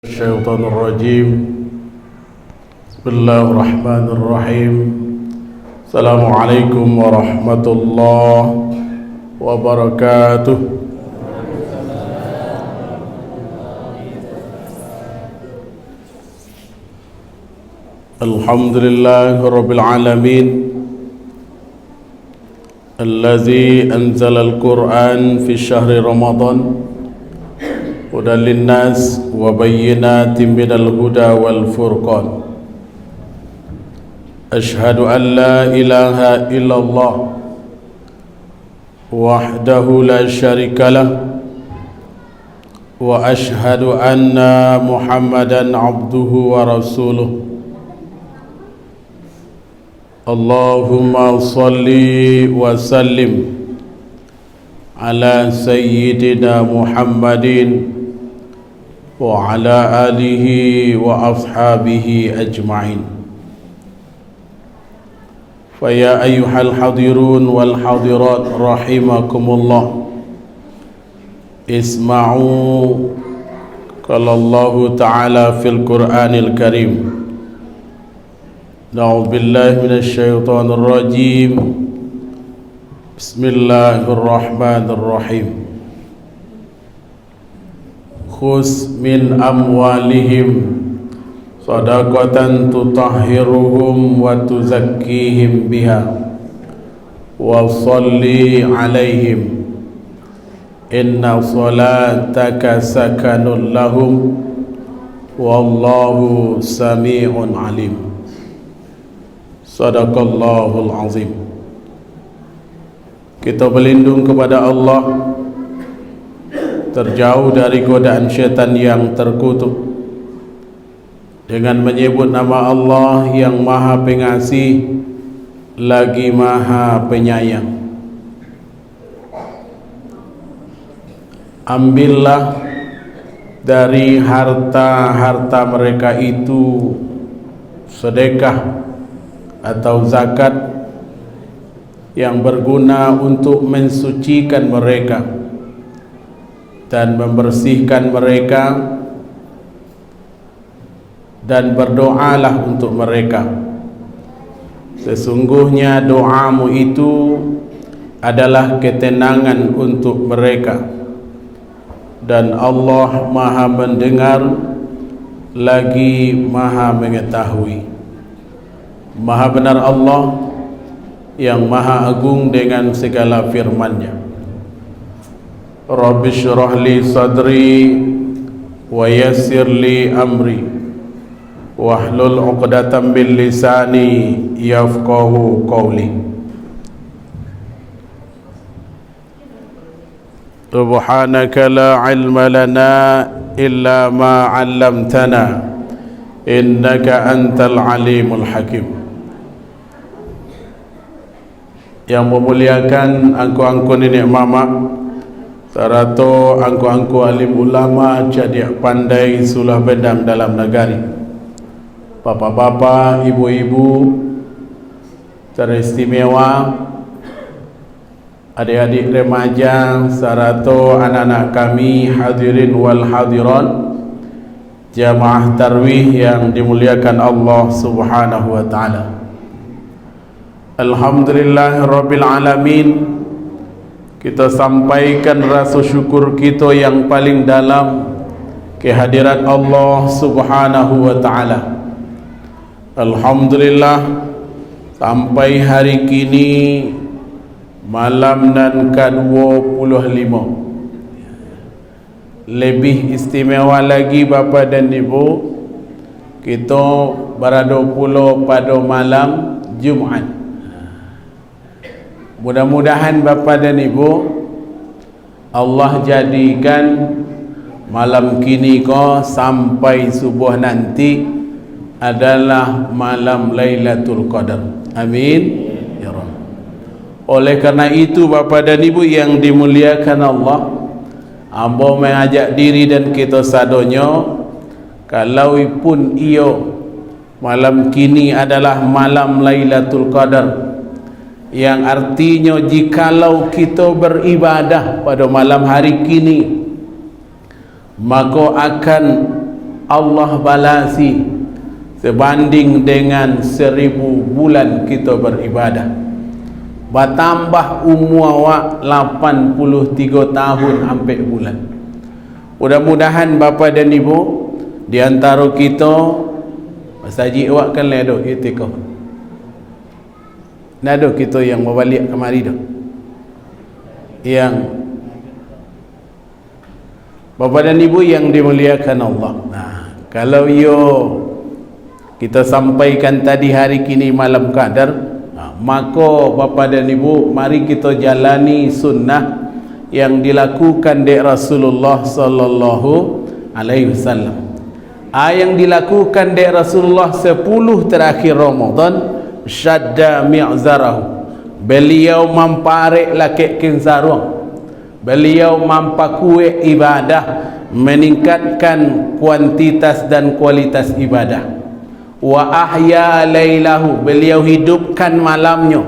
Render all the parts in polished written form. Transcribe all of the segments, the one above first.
الشيطان الرجيم. بسم الله الرحمن الرحيم. السلام عليكم ورحمة الله وبركاته. الحمد لله رب العالمين الذي أنزل القرآن في شهر رمضان هدى للناس وبينات من الهدى والفرقان. أشهد أن لا إله إلا الله وحده لا شريك له، وأشهد أن محمدا عبده ورسوله. اللهم صل وسلم على سيدنا محمد وعلى آله وأصحابه أجمعين. فيا أيها الحاضرون والحاضرات رحمكم الله، اسمعوا قال الله تعالى في القرآن الكريم: أعوذ بالله من الشيطان الرجيم، بسم الله الرحمن الرحيم. خذ من أموالهم صدقة تطهرهم وتزكيهم بها وصل عليهم إن صلاتك سكن لهم والله سميع عليم. Sadaqallahul azim. Kita berlindung kepada Allah, terjauh dari godaan syaitan yang terkutuk, dengan menyebut nama Allah yang Maha Pengasih lagi Maha Penyayang. Ambillah dari harta-harta mereka itu sedekah atau zakat yang berguna untuk mensucikan mereka dan membersihkan mereka, dan berdoalah untuk mereka. Sesungguhnya doamu itu adalah ketenangan untuk mereka, dan Allah Maha mendengar lagi Maha mengetahui. Maha benar Allah yang Maha agung dengan segala firman-Nya. Rabbi shrah li sadri wa yassir li amri wahlul 'uqdatam min lisani yafqahu qawli. Subhanaka la ilma lana illa ma 'allamtana innaka antal alimul hakim. Yang memuliakan angku-angku nenek mama, sarato angku-angku alim ulama cadiak pandai sulah bedang dalam negari, bapak-bapak, ibu-ibu teristimewa, adik-adik remaja, sarato anak-anak kami hadirin wal hadirat jamaah tarwih yang dimuliakan Allah Subhanahu wa taala. Alhamdulillahirabbil alamin. Kita sampaikan rasa syukur kita yang paling dalam kehadirat Allah Subhanahu wa taala. Alhamdulillah, sampai hari kini malam nan ke-25. Lebih istimewa lagi bapa dan ibu, kita berada pula pada malam Jumaat. Mudah-mudahan bapa dan ibu, Allah jadikan malam kini ko sampai subuh nanti adalah malam Lailatul Qadar. Amin ya Rabb. Oleh karena itu bapa dan ibu yang dimuliakan Allah, ambo mengajak diri dan kita sadonyo, kalau pun iyo malam kini adalah malam Lailatul Qadar, yang artinya jikalau kita beribadah pada malam hari kini, maka akan Allah balasi sebanding dengan 1000 bulan kita beribadah. Bertambah umur awak 83 tahun hampir bulan. Mudah-mudahan bapa dan ibu di antara kita masjid awak kan ada itikaf. Ada kita yang berbalik kemari dah. Yang bapa dan ibu yang dimuliakan Allah. Nah, kalau kita sampaikan tadi hari kini malam Qadar, maka bapa dan ibu mari kita jalani sunnah yang dilakukan di Rasulullah sallallahu alaihi wasallam. Yang dilakukan di Rasulullah 10 terakhir Ramadan, syadda mi'zarahu. Beliau memparek lakik sarung. Beliau mampakue ibadah, meningkatkan kuantitas dan kualitas ibadah. Wa ahya lailahu, beliau hidupkan malamnya.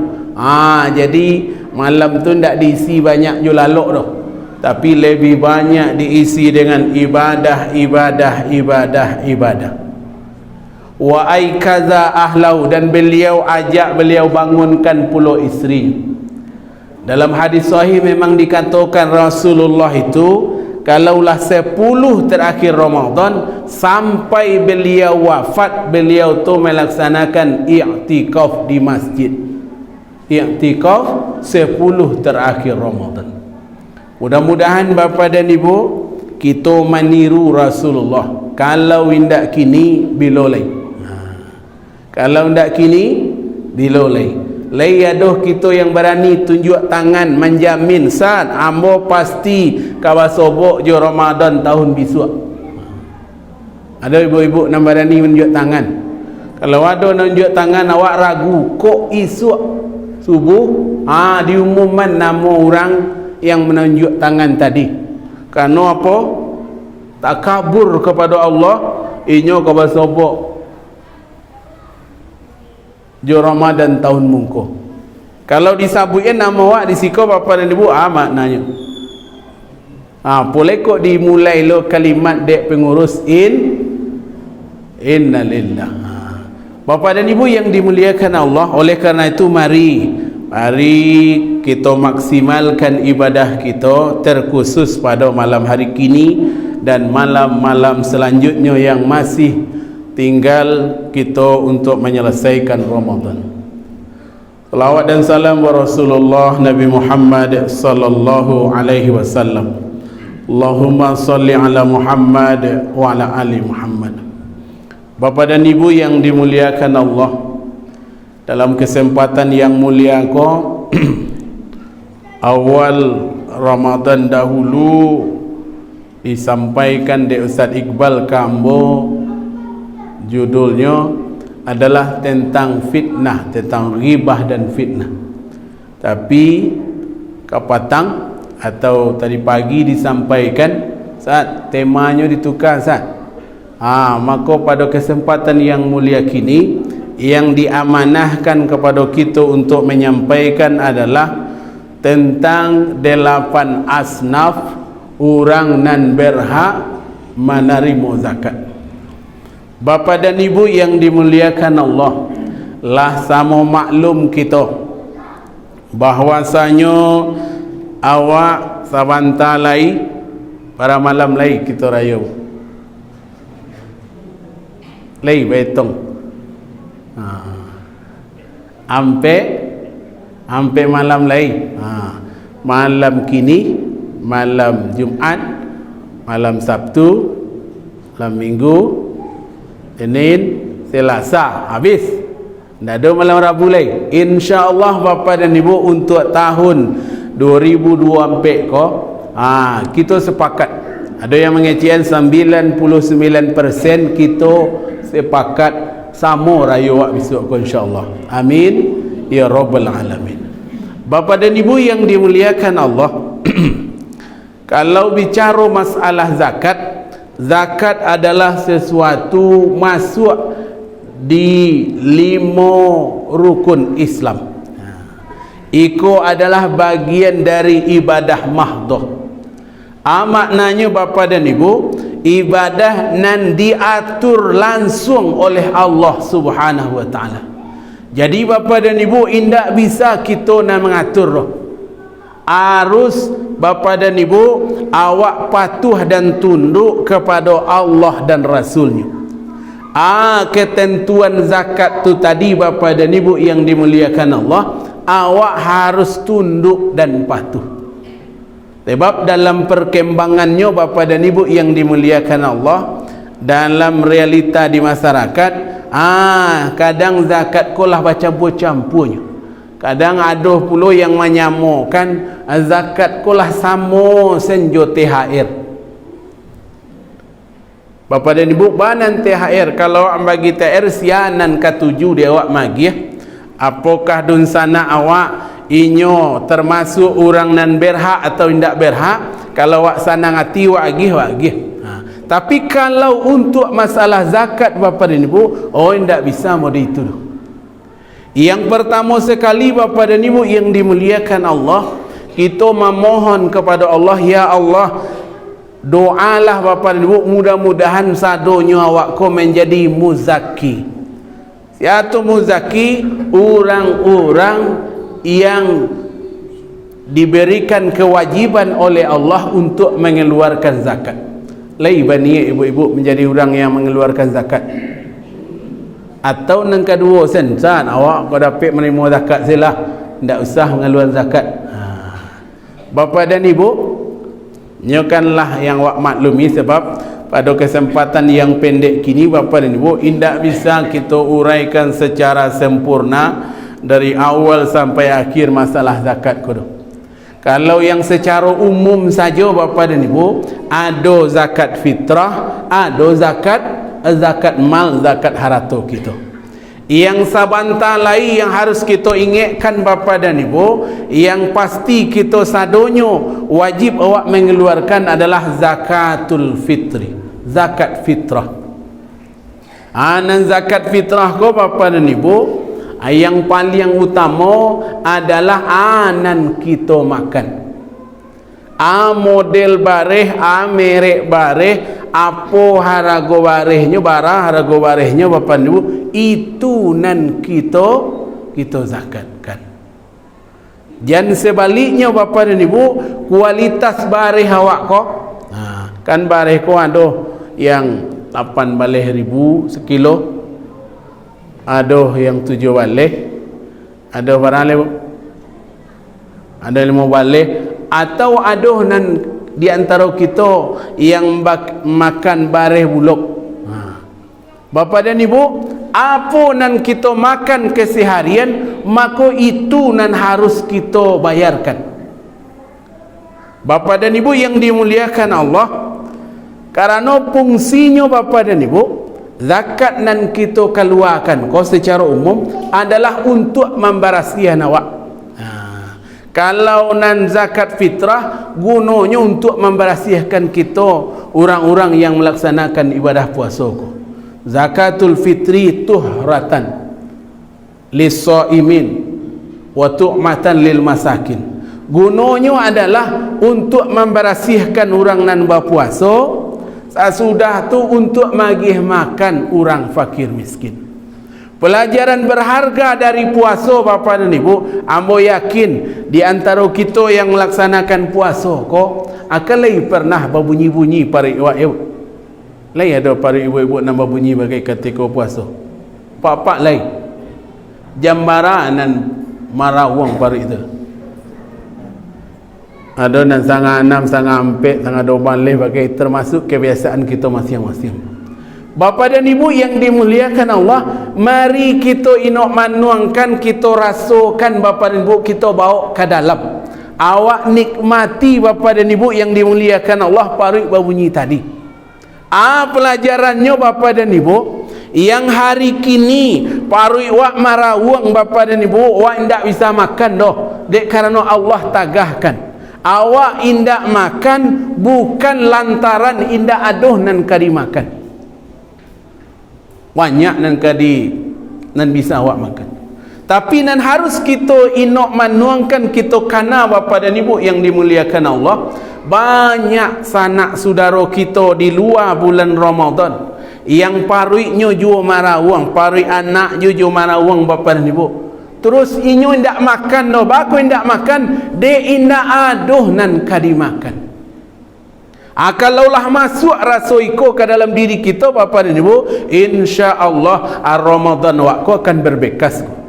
Jadi malam tu tidak diisi banyak julalok dah, tapi lebih banyak diisi dengan ibadah. Wa aikaza ahlau, dan beliau ajak, beliau bangunkan pula isteri. Dalam hadis sahih memang dikatakan Rasulullah itu kalaulah 10 terakhir Ramadan sampai beliau wafat, beliau tu melaksanakan i'tikaf di masjid. I'tikaf 10 terakhir Ramadan. Mudah-mudahan bapa dan ibu kita meniru Rasulullah. Kalau indak kini bilolai. Kalau indak kini bilolai. Lai aduh kita yang berani tunjuk tangan menjamin saat ambo pasti kawasobok jo Ramadan tahun besok. Ada ibu-ibu yang berani menunjuk tangan. Kalau ada menunjuk tangan awak ragu kok esok subuh diumumkan nama orang yang menunjuk tangan tadi. Karena apa? Tak kabur kepada Allah, inyo kawasobok jo Ramadan tahun mungko. Kalau disabuin nama awak disiko bapa dan ibu maknanya. Boleh kok dimulai lo kalimat dek pengurus innalillah. Bapa dan ibu yang dimuliakan Allah, oleh karena itu mari kita maksimalkan ibadah kita terkhusus pada malam hari kini dan malam-malam selanjutnya yang masih tinggal kita untuk menyelesaikan Ramadan. Salawat dan salam wa Rasulullah Nabi Muhammad sallallahu alaihi wasallam. Allahumma salli ala Muhammad wa ala ali Muhammad. Bapa dan ibu yang dimuliakan Allah, dalam kesempatan yang mulia ko awal Ramadan dahulu disampaikan di Ustaz Iqbal Kambo. Judulnya adalah tentang fitnah, tentang ghibah dan fitnah. Tapi kapatang atau tadi pagi disampaikan saat temanya ditukar saat. Maka pada kesempatan yang mulia kini yang diamanahkan kepada kita untuk menyampaikan adalah tentang 8 asnaf orang nan berhak menerima zakat. Bapa dan ibu yang dimuliakan Allah, lah sama maklum kita bahwasanya awak sabanta lai para malam lai kita raya lai betong ampe malam lai malam kini, malam Jumat, malam Sabtu, malam Minggu, Senin, Selasa, habis. Tidak ada malam Rabu lagi. InsyaAllah bapa dan ibu untuk tahun 2024 kita sepakat. Ada yang mengecian 99% kita sepakat sama raya wak besok insyaAllah. Amin ya Rabbal Alamin. Bapa dan ibu yang dimuliakan Allah, kalau bicara masalah zakat, zakat adalah sesuatu masuk di 5 rukun Islam. Iko adalah bagian dari ibadah mahdoh. Maknanya bapa dan ibu, ibadah nan diatur langsung oleh Allah Subhanahu wa taala. Jadi bapa dan ibu, indak bisa kita nak mengatur roh. Harus bapa dan ibu awak patuh dan tunduk kepada Allah dan Rasulnya. Ketentuan zakat tu tadi bapa dan ibu yang dimuliakan Allah, awak harus tunduk dan patuh. Sebab dalam perkembangannya bapa dan ibu yang dimuliakan Allah, dalam realita di masyarakat, kadang zakat ko lah bercampur-campurnya. Kadang ada pula yang menyamakan zakat ko lah sama senjo THR. Bapa dan ibu, banan THR, kalau awak bagi THR sianan ketujuh dia awak magi. Apakah dun sana awak inyo termasuk orang nan berhak atau tidak berhak? Kalau awak sana ngati wagih. Tapi kalau untuk masalah zakat bapa dan ibu, tidak bisa model itu. Yang pertama sekali bapa dan ibu yang dimuliakan Allah, kita memohon kepada Allah, ya Allah, doalah bapa dan ibu, mudah-mudahan sadonya awak ko menjadi muzaki. Yaitu muzaki, orang-orang yang diberikan kewajiban oleh Allah untuk mengeluarkan zakat. Laiban ni ibu-ibu menjadi orang yang mengeluarkan zakat. Atau yang kedua sensan awak kau dapat menerima zakat silah, tidak usah mengeluarkan zakat. Bapa dan ibu, nyokanlah yang awak maklumi, sebab pada kesempatan yang pendek kini bapa dan ibu, tidak bisa kita uraikan secara sempurna dari awal sampai akhir masalah zakat kudu. Kalau yang secara umum saja bapa dan ibu, ada zakat fitrah, ada zakat mal, zakat harta kita. Yang sabanta lain yang harus kita ingatkan bapa dan ibu, yang pasti kita sadonyo wajib awak mengeluarkan adalah zakatul fitri, zakat fitrah. Zakat fitrah ko bapa dan ibu, yang paling utama adalah anan kita makan. Model bareh, merek bareh, apa harga barehnya, harga barehnya bapa dan ibu, itu nan kita zakatkan. Dan sebaliknya bapa dan ibu, kualitas bareh awak kok, kan bareh ko ada yang 8,000 sekilo, ada yang 7 balik, ada barang lain, ada 5 balik, atau ada nan di antara kita yang makan bareh buluk. Bapa dan ibu, apa nan kita makan keseharian, maka itu nan harus kita bayarkan. Bapa dan ibu yang dimuliakan Allah, karena fungsinya bapa dan ibu, zakat nan kita keluarkan kau secara umum adalah untuk membarasihan awak. Kalau nan zakat fitrah gunanya untuk membarasihan kita, orang-orang yang melaksanakan ibadah puasa ko. Zakatul fitri tuhratan lis-shaimin wa tu'matan lil masakin. Gunanya adalah untuk membarasihan orang nan berpuasa, sesudah tu untuk magih makan orang fakir miskin. Pelajaran berharga dari puasa bapa dan ibu, ambo yakin di antara kita yang melaksanakan puasa ko akan lagi pernah berbunyi-bunyi para ibu. Lagi ada para ibu-ibu nak berbunyi bagai ketika puasa. Pak-pak lagi jambaranan marawang para itu. Ada nan sangat 6, sangat 4, sangat 2 leh bagai termasuk kebiasaan kita masing-masing. Bapa dan ibu yang dimuliakan Allah, mari kita inok manuangkan, kita rasakan bapa dan ibu, kita bawa ke dalam. Awak nikmati bapa dan ibu yang dimuliakan Allah, parik berbunyi tadi. Pelajarannya bapa dan ibu, yang hari kini parik wak marawang bapa dan ibu, wak tidak bisa makan doh, dek karena Allah tagahkan. Awak indak makan bukan lantaran indak adoh nan kadi makan. Banyak nan kadi nan bisa awak makan. Tapi nan harus kita inok manuangkan kita kana bapa dan ibu yang dimuliakan Allah. Banyak sanak saudara kita di luar bulan Ramadan yang paruiknya jua marawang, paruik anak jua marawang bapa dan ibu. Terus inyo ndak makan no, baku ndak makan, de indak aduh nan kadi makan. Kalaulah masuk rasa iko ke dalam diri kita bapa dan ibu, insya-Allah Ramadan wak akan berbekas.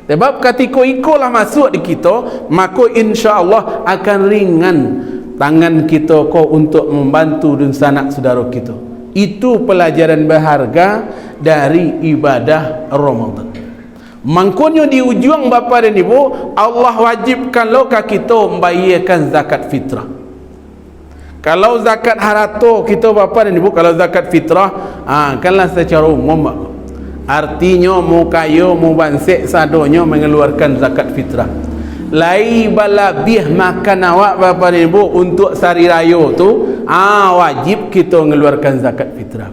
Sebab ketika ikolah masuk di kita, maka insya-Allah akan ringan tangan kita ko untuk membantu dan sanak saudara kita. Itu pelajaran berharga dari ibadah Ramadan. Mangkonyo di ujung bapa dan ibu, Allah wajibkan lo ka kita membayarkan zakat fitrah. Kalau zakat harato kita bapa dan ibu, kalau zakat fitrah kanlah secara umum. Artinya mau kaya mau bansek sadonyo mengeluarkan zakat fitrah. Lai balabih makan awak bapa dan ibu untuk sari raya tu wajib kita mengeluarkan zakat fitrah.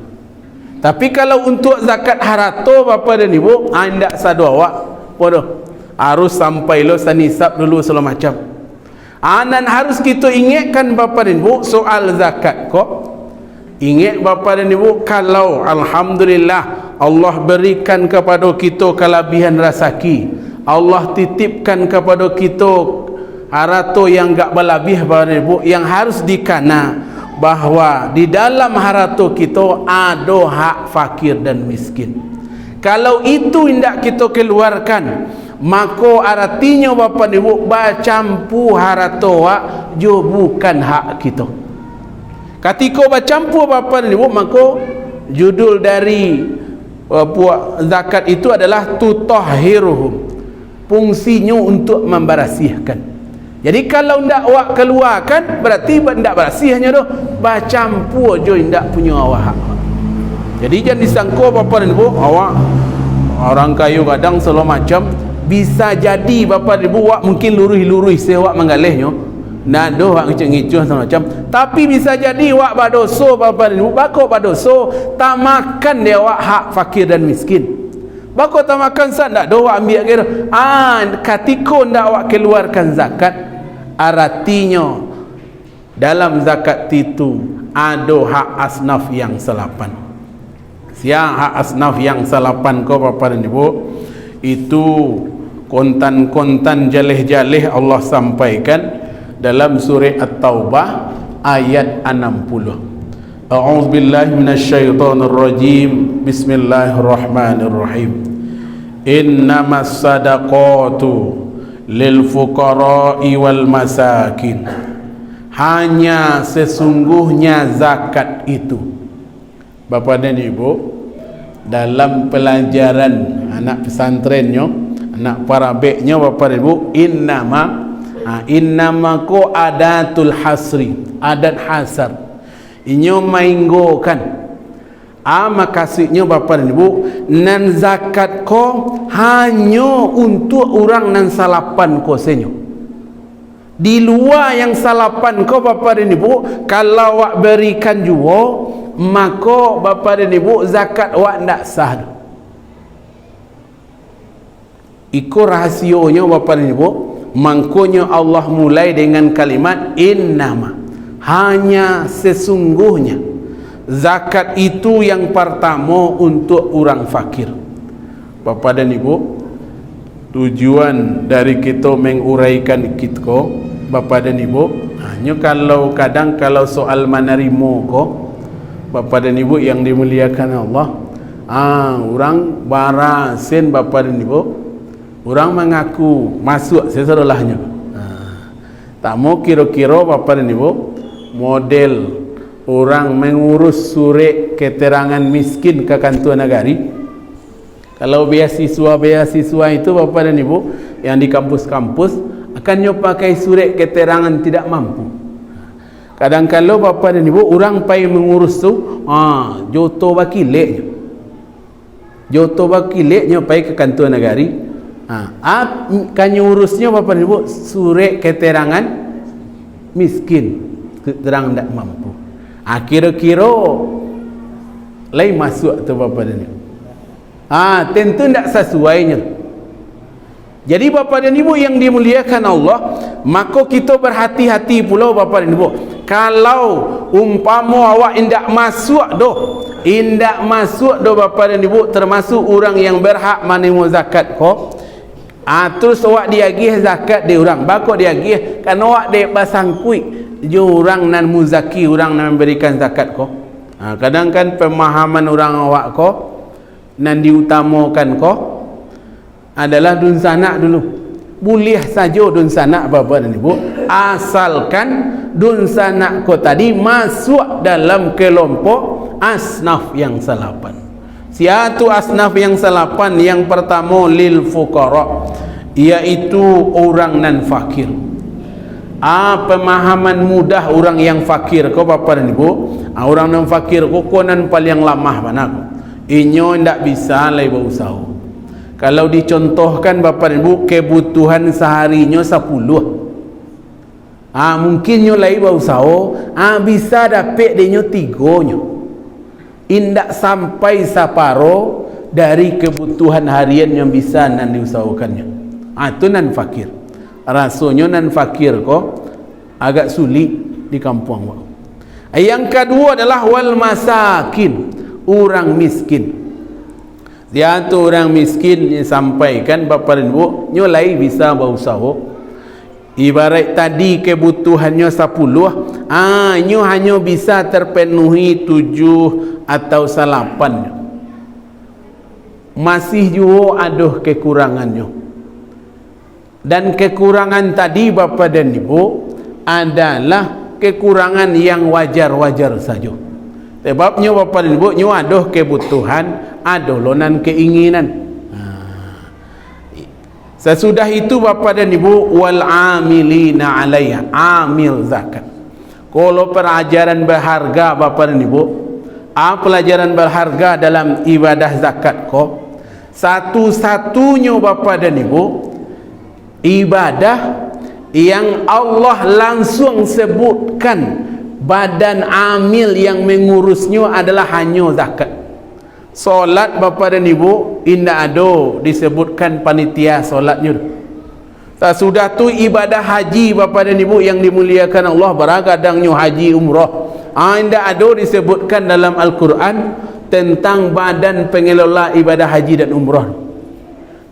Tapi kalau untuk zakat harato bapa dan ibu ndak sado awak bodoh. Harus sampai lo sanisab dulu segala macam. Dan harus kita ingatkan bapa dan ibu soal zakat kok. Ingat bapa dan ibu, kalau alhamdulillah Allah berikan kepada kita kelebihan rezeki, Allah titipkan kepada kita harato yang gak berlebih bapa dan ibu, yang harus dikana bahwa di dalam harato kita ada hak fakir dan miskin. Kalau itu tidak kita keluarkan, maka artinya bapa dan ibu bacampu harato jo bukan hak kita. Ketika bercampur bapa dan ibu, maka judul dari zakat itu adalah tutahhiruhum, fungsinya untuk membersihkan. Jadi kalau ndak awak keluarkan, berarti ndak bersihnya doh, bercampur jo ndak punya awak. Jadi jangan disangka bapa dan ibu awak orang kayu kadang selalu macam bisa jadi bapa dan ibu awak mungkin lurus-lurus sewak menggalihnya. Nado hak ngicung-ngicung macam, tapi bisa jadi wak badoso bapa dan ibu, bako badoso tak makan dia wak hak fakir dan miskin. Bako tak makan sat ndak do wak ambil kira. Ketika ndak wak keluarkan zakat, artinya dalam zakat itu ada hak asnaf yang selapan. Siang hak asnaf yang selapan ko bapa dan ibu, itu kontan-kontan jalih-jalih Allah sampaikan dalam surah At-Taubah ayat 60. A'udzubillahi minasyaitonirrajim. Bismillahirrahmanirrahim. Innamas sadaqatu lil fuqara'i wal masakin. Hanya sesungguhnya zakat itu, Bapak dan Ibu, dalam pelajaran anak pesantrennya, anak parabeknya Bapak dan Ibu, innama ko adatul hasri, adat hasar inyo mainggokan makasihnya bapa dan ibu, nan zakat ko hanya untuk orang nan salapan ko senyo. Di luar yang salapan ko bapa dan ibu, kalau wak berikan juo, maka bapa dan ibu zakat wak ndak sah. Iko rahasionya bapa dan ibu. Mangkonya Allah mulai dengan kalimat innama, hanya sesungguhnya. Zakat itu yang pertama untuk orang fakir. Bapak dan Ibu, tujuan dari kita menguraikan kita, Bapak dan Ibu, hanya kalau kadang kalau soal menerima kok, Bapak dan Ibu yang dimuliakan Allah, orang barasen Bapak dan Ibu, orang mengaku masuk seserolahnya. Tak mau kira-kira Bapak dan Ibu, model orang mengurus surat keterangan miskin ke kantor negari. Kalau beasiswa itu Bapak dan Ibu yang di kampus-kampus akan pakai surat keterangan tidak mampu. Kadang-kadang Bapak dan Ibu orang pai mengurus tu joto bakileknya. Joto bakileknya pai ke kantor negari. Kan urusnya Bapak dan Ibu surat keterangan miskin, keterangan tidak mampu. Kira-kira lain masuk tu Bapak dan Ibu. Tentu tidak sesuainya. Jadi bapa dan ibu yang dimuliakan Allah, maka kita berhati-hati pula bapa dan ibu. Kalau umpama awak indak masuk bapa dan ibu termasuk orang yang berhak menerima zakat ko, terus awak diagih zakat dia orang, bakok diagih kan awak dia pasangkui je orang nan muzaki, orang nan memberikan zakat ko. Kadang kan pemahaman orang awak ko nan diutamakan ko adalah dun sanak dulu. Boleh saja dun sanak bapa dan ibu, asalkan dun sanak ko tadi masuk dalam kelompok asnaf yang salapan. Siatu asnaf yang salapan, yang pertama lil fuqara, iaitu orang nan fakir. Pemahaman mudah orang yang fakir ko bapa dan ibu, orang nan fakir ko nan paling lamah mana ko. Inyo ndak bisa lai berusaha. Kalau dicontohkan bapa dan ibu, kebutuhan seharinya 10. Mungkin nyo lai berusaha, bisa dapat denyo 3 nyo. Indak sampai saparo dari kebutuhan harian yang bisa nan diusahakannya. Itu nan fakir. Rasanya nan fakir kok agak sulit di kampung. Yang kedua adalah wal masakin, orang miskin. Dia tu orang miskin sampaikan bapa dan ibu, nyolai bisa berusaha. Ibarat tadi kebutuhannya 10, nyo hanya bisa terpenuhi 7 atau 8. Masih juga ada kekurangannya. Dan kekurangan tadi bapa dan ibu adalah kekurangan yang wajar-wajar saja. Sebabnya bapa dan ibu nyo ada kebutuhan, ada lonan keinginan. Sesudah itu bapa dan ibu, wal amilina alaiha, amil zakat. Kalau pelajaran berharga bapa dan ibu, pelajaran berharga dalam ibadah zakat ko, satu-satunya bapa dan ibu, ibadah yang Allah langsung sebutkan badan amil yang mengurusnya adalah hanya zakat. Solat bapa dan ibu indah ada disebutkan panitia solatnya. Sudah tu ibadah haji bapa dan ibu yang dimuliakan Allah, beragadangnya haji umrah, indah ada disebutkan dalam Al-Quran tentang badan pengelola ibadah haji dan umrah.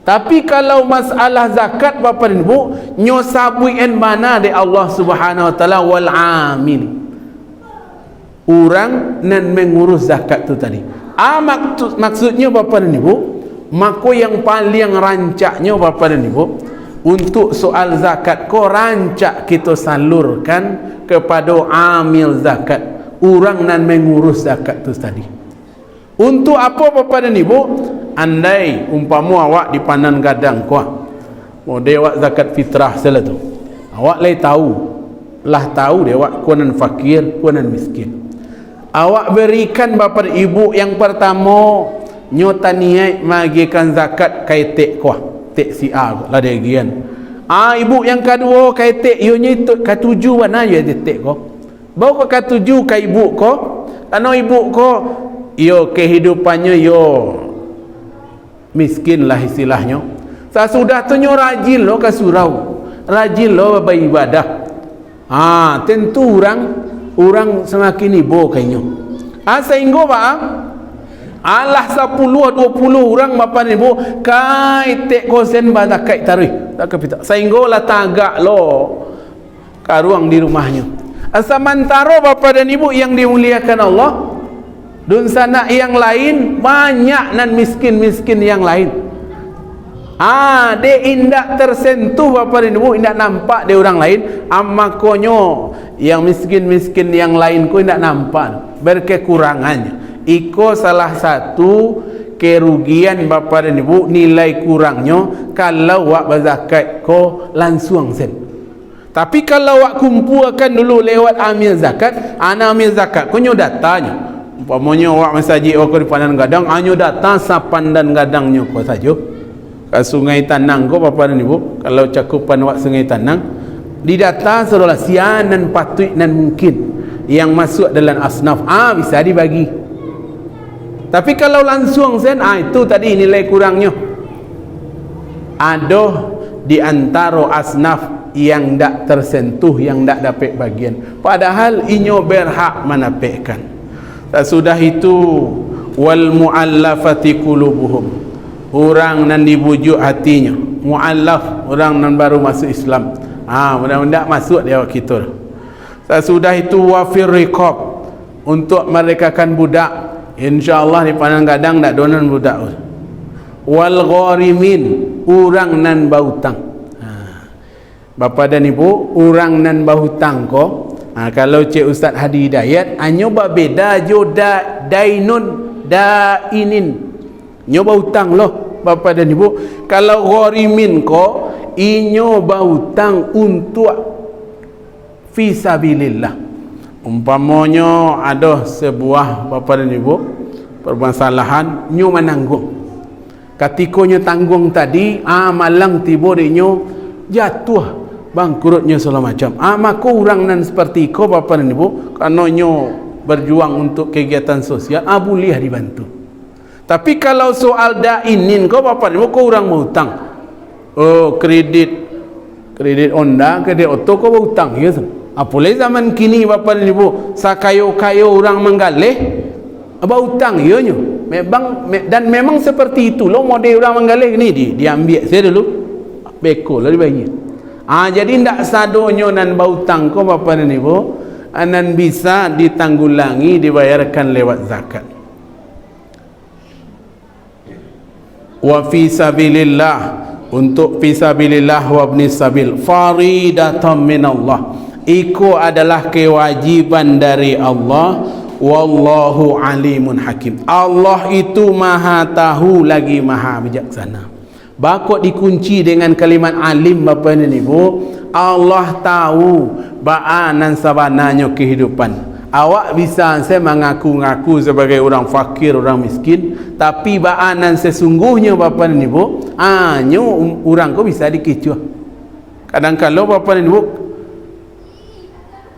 Tapi kalau masalah zakat bapa dan ibu, nyo sabuin mana de Allah Subhanahu wa taala wal amil, orang nan mengurus zakat tu tadi. Maksudnya bapa dan ibu, maka yang paling rancaknya bapa dan ibu untuk soal zakat ko rancak kita salurkan kepada amil zakat, orang nan mengurus zakat tu tadi. Untuk apa bapa dan ibu? Andai umpama awak di panan gadang ko, mau dewak zakat fitrah salah tu, awak lah tahu dewak ko nan fakir, ko nan miskin. Awak berikan bapa dan ibu yang pertama nyota niat magikan zakat kaitek ko, tek si a lah degian. Ibu yang kedua kaitek yo nyit katuju mana yo tek ko. Bau ko katuju ka ibu ko, karena ibu ko yo kehidupannya yo miskin lah istilahnya. Sesudah tu nyo rajin lo ke surau, rajin lo beribadah. Tentu orang semakin ibu kayaknya. Sehingga Allah 10-20 orang bapa dan ibu kaitek kosen bazakat tarikh tak kapita. Sehingga lah tagak lo karuang di rumahnya. Sementara bapa dan ibu yang dimuliakan Allah, dun sana yang lain banyak nan miskin-miskin yang lain. Dia indak tersentuh bapa dan ibu, indak nampak dia orang lain. Makonyo yang miskin-miskin yang lain ko indak nampak berkekurangannya. Iko salah satu kerugian bapa dan ibu, nilai kurangnya kalau wak berzakat ko langsung sen. Tapi kalau wak kumpulkan dulu lewat amil zakat, amil zakat ko nyo datanya. Umpamanya wak masjid wak di panan gadang, anyo data sapan dan gadangnya ko saja. Ke Sungai Tanang ko bapa dan ibu, kalau cakupan wak Sungai Tanang didata seolah sianan patut dan mungkin yang masuk dalam asnaf bisa dibagi. Tapi kalau langsung sen itu tadi nilai kurangnya. Ada di antara asnaf yang tak tersentuh, yang tak dapat bagian, padahal inyo berhak menapikkan. Sudah itu wal muallafati qulubuhum, orang nan dibujuk hatinya. Muallaf, orang nan baru masuk Islam, mudah-mudahan masuk dia kita. Sudah itu wafir riqab, untuk merekakan budak, insyaallah di pandang kadang tak donan budak. Wal gharimin, orang nan bautang. Bapa dan ibu, orang nan bahutang ko, kalau Cik Ustaz Hadi Hidayat, nyoba beda joda dainun dainin, nyoba hutang loh bapa dan ibu. Kalau gharimin ko, nyoba hutang untuk fisabilillah. Umpamanya ada sebuah bapa dan ibu permasalahan, nyo menanggung. Ketikanya tanggung tadi, malang tiba dinyo jatuh bangkrutnya segala macam. Maka orang nan seperti kau bapa dan ibu, kerana nyo berjuang untuk kegiatan sosial, boleh dibantu. Tapi kalau soal dainin kau bapa dan ibu, kau orang mau hutang, kredit Honda, kredit auto kau mau hutang, ya. Apalagi zaman kini bapa dan ibu, sakayo-kayo orang menggalih hutang, ya nyo. Dan memang seperti itu loh model orang menggalih ni, diambil saya dulu beko lah dibagi. Jadi ndak sadonyo nan bautang ko bapa dan ibu, nan bisa ditanggulangi, dibayarkan lewat zakat. Wa fi sabilillah, untuk fi sabilillah wa ibni sabil, faridatan min Allah, itu adalah kewajiban dari Allah. Wallahu alimun hakim, Allah itu maha tahu lagi maha bijaksana. Bakot dikunci dengan kalimat alim bapa dan ibu. Allah tahu baanan sabananya kehidupan. Awak bisa saya mengaku-ngaku sebagai orang fakir, orang miskin, tapi baanan sesungguhnya bapa dan ibu, orang ko bisa dikecuah. Kadang-kadang bapa dan ibu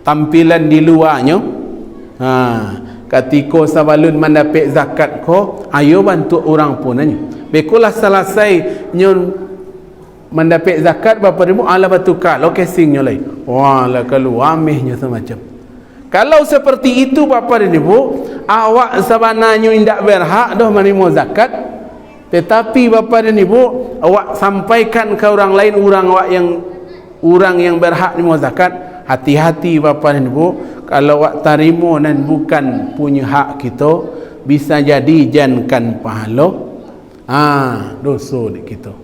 tampilan di luarnya, ketika sabalun mendapat zakat ko, ayo bantu orang punanya. Bekulah selesai nyon mendapat zakat bapa ibu, ala batu kalau casingnya lain, wala kalau amehnya semacam. Kalau seperti itu bapa dan ibu, awak sebenarnya tidak berhak dah menerima zakat, tetapi bapa dan ibu awak sampaikan ke orang lain, orang yang berhak menerima zakat. Hati-hati bapa dan ibu, kalau awak tarimo dan bukan punya hak kita, bisa jadi jankan pahala, dosa di kita.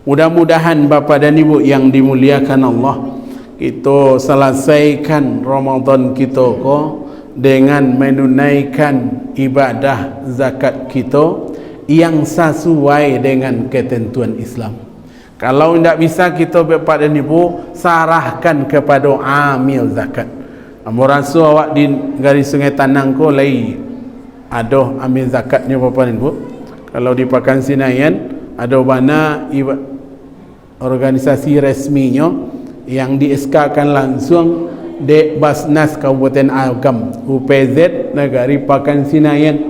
Mudah-mudahan bapa dan ibu yang dimuliakan Allah, kita selesaikan Ramadan kita ko dengan menunaikan ibadah zakat kita yang sesuai dengan ketentuan Islam. Kalau tidak bisa, kita bapa dan ibu sarahkan kepada amil zakat. Rasa awak di garis Sungai Tanang ko lagi ada amil zakatnya bapa dan ibu. Kalau di Pakan Sinayan ada mana organisasi resminya yang di-SK-kan langsung di Basnas Kabupaten Agam, UPZ Negari Pakan Sinayan.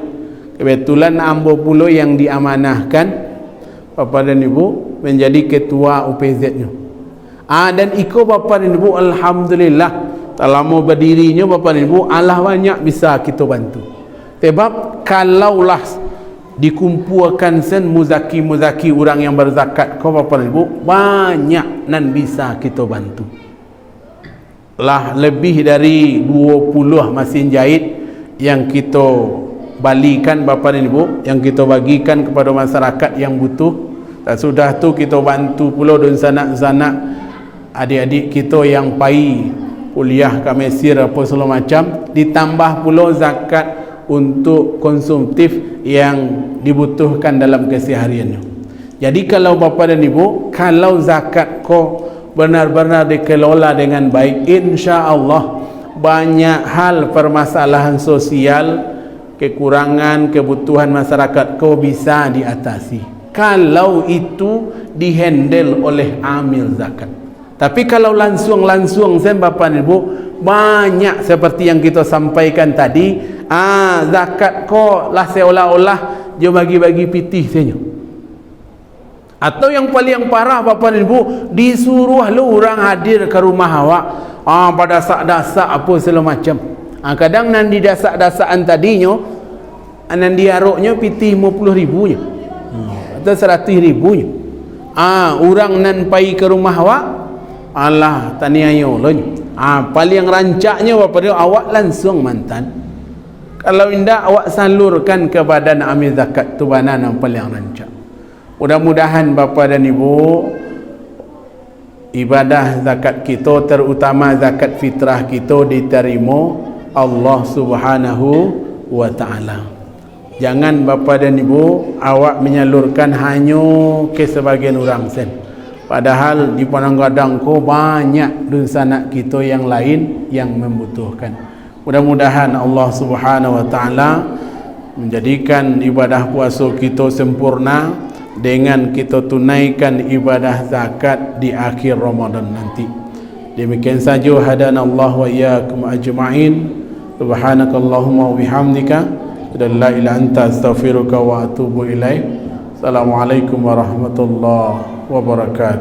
Kebetulan ambo pulo yang diamanahkan bapa dan ibu menjadi ketua UPZ-nya. Dan iko bapa dan ibu, alhamdulillah, selama berdirinya bapa dan ibu, Allah banyak bisa kita bantu. Sebab kalaulah dikumpulkan sen muzaki orang yang berzakat kau bapa dan ibu, banyak nan bisa kita bantu. Lah lebih dari 20 mesin jahit yang kita balikan bapa dan ibu, yang kita bagikan kepada masyarakat yang butuh. Dan sudah tu kita bantu pula dan sanak-sanak adik-adik kita yang pai kuliah ke Mesir apa segala macam, ditambah pula zakat untuk konsumtif yang dibutuhkan dalam kesehariannya. Jadi kalau bapa dan ibu, kalau zakat ko benar-benar dikelola dengan baik, insya-Allah banyak hal permasalahan sosial, kekurangan, kebutuhan masyarakat ko bisa diatasi kalau itu dihandle oleh amil zakat. Tapi kalau langsung sen bapa dan ibu, banyak seperti yang kita sampaikan tadi, zakat ko lah seolah-olah dia bagi-bagi pitih saja. Atau yang paling parah Bapak dan Ibu, disuruh lu orang hadir ke rumah awak, pada dasak-dasak apa segala macam. Kadang nan di dasak-dasakan tadinya nan diaroknya piti 50,000 nya. Atau 100,000 nya. Orang nan pai ke rumah awak, Allah taniayo lo. Paling rancaknya Bapak dia awak langsung mantan. Kalau indah awak salurkan ke badan amil zakat tu banan yang paling rancak. Mudah-mudahan Bapa dan Ibu, ibadah zakat kita, terutama zakat fitrah kita, diterima Allah Subhanahu wa ta'ala. Jangan Bapa dan Ibu awak menyalurkan hanya ke sebagian orang sen. Padahal di padang-padang ko banyak sanak kita yang lain yang membutuhkan. Mudah-mudahan Allah Subhanahu wa ta'ala menjadikan ibadah puasa kita sempurna dengan kita tunaikan ibadah zakat di akhir Ramadan nanti. Demikian saja, hadanallahu wa iyyakum ajma'in. Subhanakallahumma wa bihamdika, la ilaha illa anta, astaghfiruka wa atubu ilaik. Assalamualaikum warahmatullahi wabarakatuh.